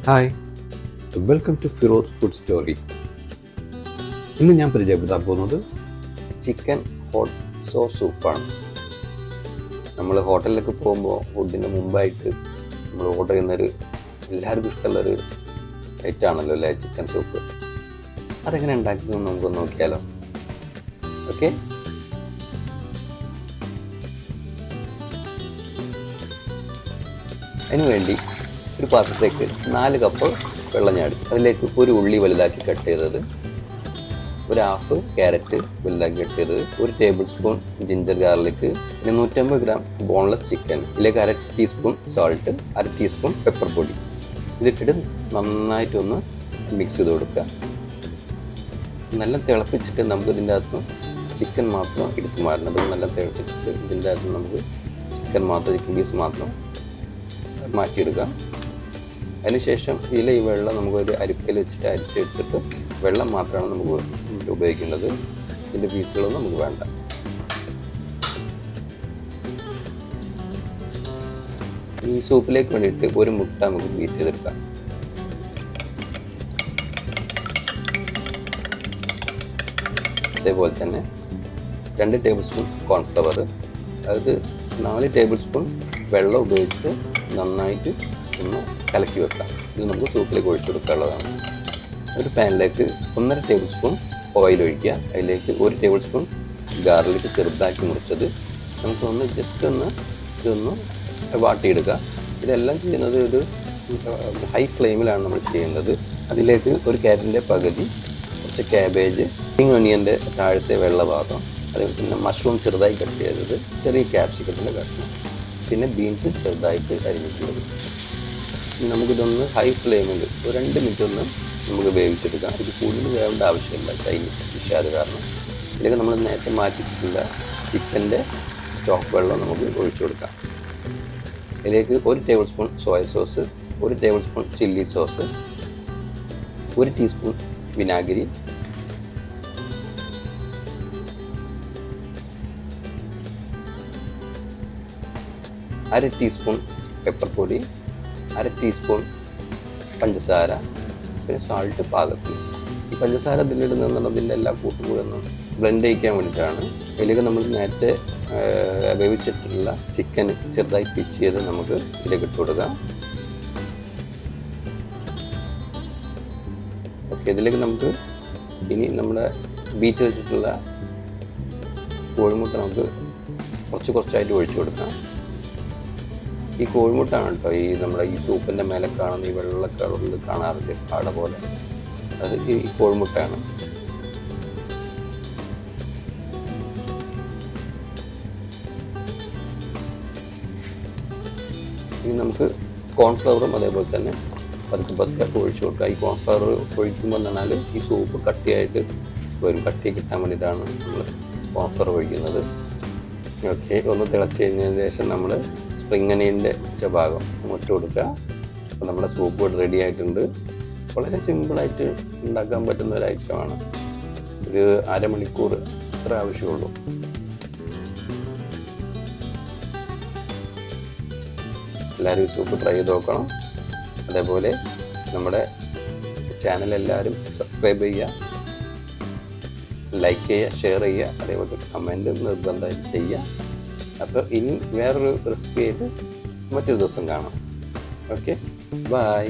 Hi, welcome to Firoz food story. ഇന്ന് ഞാൻ പരിചയപ്പെടുത്താൻ പോകുന്നത് ചിക്കൻ ഹോട്ട് സോസ് സൂപ്പാണ്. നമ്മൾ ഹോട്ടലിലൊക്കെ പോകുമ്പോൾ ഫുഡിന് മുമ്പായിട്ട് നമ്മൾ ഓർഡർ ചെയ്യുന്നൊരു എല്ലാവർക്കും ഇഷ്ടമുള്ളൊരു ഐറ്റമാണല്ലോ അല്ലേ, ചിക്കൻ സൂപ്പ്. അതെങ്ങനെ ഉണ്ടാക്കുന്നത് നമുക്കൊന്ന് നോക്കിയാലോ. ഓക്കെ, അതിനുവേണ്ടി ഒരു പാത്രത്തേക്ക് 4 കപ്പ് വെള്ളം ഞാൻ എടുത്തു. അതിലേക്ക് ഒരു ഉള്ളി വലുതാക്കി കട്ട് ചെയ്തത്, ഒരു ഹാഫ് ക്യാരറ്റ് വലുതാക്കി കട്ട് ചെയ്തത്, 1 ടേബിൾ സ്പൂൺ ജിഞ്ചർ ഗാർലിക്ക്, പിന്നെ 150 ഗ്രാം ബോൺലെസ് ചിക്കൻ, ഇതിലേക്ക് 1/2 ടീസ്പൂൺ സോൾട്ട്, 1/2 ടീസ്പൂൺ പെപ്പർ പൊടി. ഇതിട്ടിട്ട് നന്നായിട്ടൊന്ന് മിക്സ് ചെയ്ത് കൊടുക്കുക. നല്ല തിളപ്പിച്ചിട്ട് നമുക്ക് ഇതിൻ്റെ അകത്ത് ചിക്കൻ മാത്രം എടുത്തു മാറണം. അത് നല്ല തിളച്ചിട്ട് ഇതിൻ്റെ അകത്ത് നമുക്ക് ചിക്കൻ പീസ് മാത്രം മാറ്റിയെടുക്കാം. അതിനുശേഷം ഇതിലെ ഈ വെള്ളം നമുക്കൊരു അരിപ്പയിൽ വെച്ചിട്ട് അരിച്ചെടുത്തിട്ട് വെള്ളം മാത്രമാണ് നമുക്ക് ഉപയോഗിക്കേണ്ടത്. ഇതിൻ്റെ പീസുകളൊന്നും നമുക്ക് വേണ്ട. ഈ സൂപ്പിലേക്ക് വേണ്ടിയിട്ട് ഒരു മുട്ട നമുക്ക് ബീറ്റ് ചെയ്തെടുക്കാം. അതേപോലെ തന്നെ 2 ടേബിൾ സ്പൂൺ കോൺഫ്ലവർ, അതായത് 4 ടേബിൾ സ്പൂൺ വെള്ളം ഉപയോഗിച്ചിട്ട് നന്നായിട്ട് ഒന്ന് കലക്കി വെക്കാം. ഇത് നമുക്ക് സൂപ്പിലേക്ക് ഒഴിച്ചു കൊടുക്കാനുള്ളതാണ്. ഒരു പാനിലേക്ക് 1.5 ടേബിൾ സ്പൂൺ ഓയിൽ ഒഴിക്കുക. അതിലേക്ക് 1 ടേബിൾ സ്പൂൺ ഗാർലിക് ചെറുതാക്കി മുറിച്ചത് നമുക്കൊന്ന് ജസ്റ്റ് ഇതൊന്ന് വാട്ടിയെടുക്കുക. ഇതെല്ലാം ചെയ്യുന്നത് ഒരു ഹൈ ഫ്ലെയിമിലാണ് നമ്മൾ ചെയ്യേണ്ടത്. അതിലേക്ക് ഒരു ക്യാരറ്റിൻ്റെ പകുതി, കുറച്ച് ക്യാബേജ്, സ്പ്രിംഗ് ഒനിയൻ്റെ താഴത്തെ വെള്ള ഭാഗം, അതുപോലെ പിന്നെ മഷ്റൂം ചെറുതായി കട്ട് ചെയ്തത്, ചെറിയ ക്യാപ്സിക്കത്തിൻ്റെ കഷ്ണം, പിന്നെ ബീൻസ് ചെറുതായിട്ട് അരിഞ്ഞിട്ടുള്ളത്. നമുക്കിതൊന്ന് ഹൈ ഫ്ലെയിമിൽ ഒരു 2 മിനിറ്റ് ഒന്ന് നമുക്ക് വേവിച്ചെടുക്കാം. ഇത് കൂടുതൽ വേവേണ്ട ആവശ്യമില്ല, ചൈനീസ് ഡിഷ് ആയത് കാരണം. ഇതിലേക്ക് നമ്മൾ നേരത്തെ മാറ്റിച്ചിട്ടുള്ള ചിക്കൻ്റെ സ്റ്റോക്ക് വെള്ളം നമുക്ക് ഒഴിച്ചു കൊടുക്കാം. ഇതിലേക്ക് 1 table spoon soya sauce, 1 table spoon chilli sauce, 1 teaspoon വിനാഗിരി, അര ടീസ്പൂൺ പെപ്പർ പൊടി, 1/2 ടീസ്പൂൺ പഞ്ചസാര, പിന്നെ സാൾട്ട് പാകത്തിന്. ഈ പഞ്ചസാര ഇതിലിടുന്നതിൻ്റെ എല്ലാ കൂട്ടും കൂടെ ഒന്ന് ബ്ലെൻഡ് ചെയ്യിക്കാൻ വേണ്ടിയിട്ടാണ്. ഇതിലേക്ക് നമ്മൾ നേരത്തെ വേവിച്ചിട്ടുള്ള ചിക്കൻ ചെറുതായി പിച്ച് ചെയ്ത് നമുക്ക് ഇതിലേക്ക് ഇട്ട് കൊടുക്കാം. ഓക്കെ, ഇതിലേക്ക് നമുക്ക് ഇനി നമ്മുടെ ബീറ്റ് വെച്ചിട്ടുള്ള കോഴിമുട്ട നമുക്ക് കുറച്ചായിട്ട് ഒഴിച്ചു കൊടുക്കാം. ഈ കോഴിമുട്ടാണ് കേട്ടോ ഈ നമ്മുടെ ഈ സൂപ്പിൻ്റെ മേലെ കാണുന്ന ഈ വെള്ള കളറിൽ കാണാറില്ല പാട പോലെ, അത് ഈ കോഴിമുട്ടയാണ്. ഇനി നമുക്ക് കോൺഫ്ലവറും അതേപോലെ തന്നെ പതുക്കെ ഒഴിച്ചു കൊടുക്കുക. ഈ കോൺഫ്ലവർ ഒഴിക്കുമ്പോൾ എന്നാൽ ഈ സൂപ്പ് കട്ടിയായിട്ട് വരും. കട്ടി കിട്ടാൻ വേണ്ടിയിട്ടാണ് നമ്മൾ കോൺഫ്ലവർ ഒഴിക്കുന്നത്. ഓക്കെ, ഒന്ന് തിളച്ച് കഴിഞ്ഞതിന് ശേഷം നമ്മൾ സ്പ്രിംഗ് ഒനിയൻ്റെ ഭാഗം ഇട്ട് കൊടുക്കുക. അപ്പോൾ നമ്മുടെ സൂപ്പ് റെഡി ആയിട്ടുണ്ട്. വളരെ സിമ്പിളായിട്ട് ഉണ്ടാക്കാൻ പറ്റുന്ന ഒരു ഐറ്റമാണ്. ഒരു അരമണിക്കൂർ ഇത്ര ആവശ്യമുള്ളൂ. എല്ലാവരും ഈ സൂപ്പ് ട്രൈ ചെയ്ത് നോക്കണം. അതേപോലെ നമ്മുടെ ചാനൽ എല്ലാവരും സബ്സ്ക്രൈബ് ചെയ്യുക, ലൈക്ക് ചെയ്യുക, ഷെയർ ചെയ്യുക, അതേപോലെ കമൻറ്റ് നിർബന്ധമായിട്ട് ചെയ്യുക. അപ്പോൾ ഇനി വേറൊരു റെസിപ്പി ആയിട്ട് മറ്റൊരു ദിവസം കാണാം. Okay, by.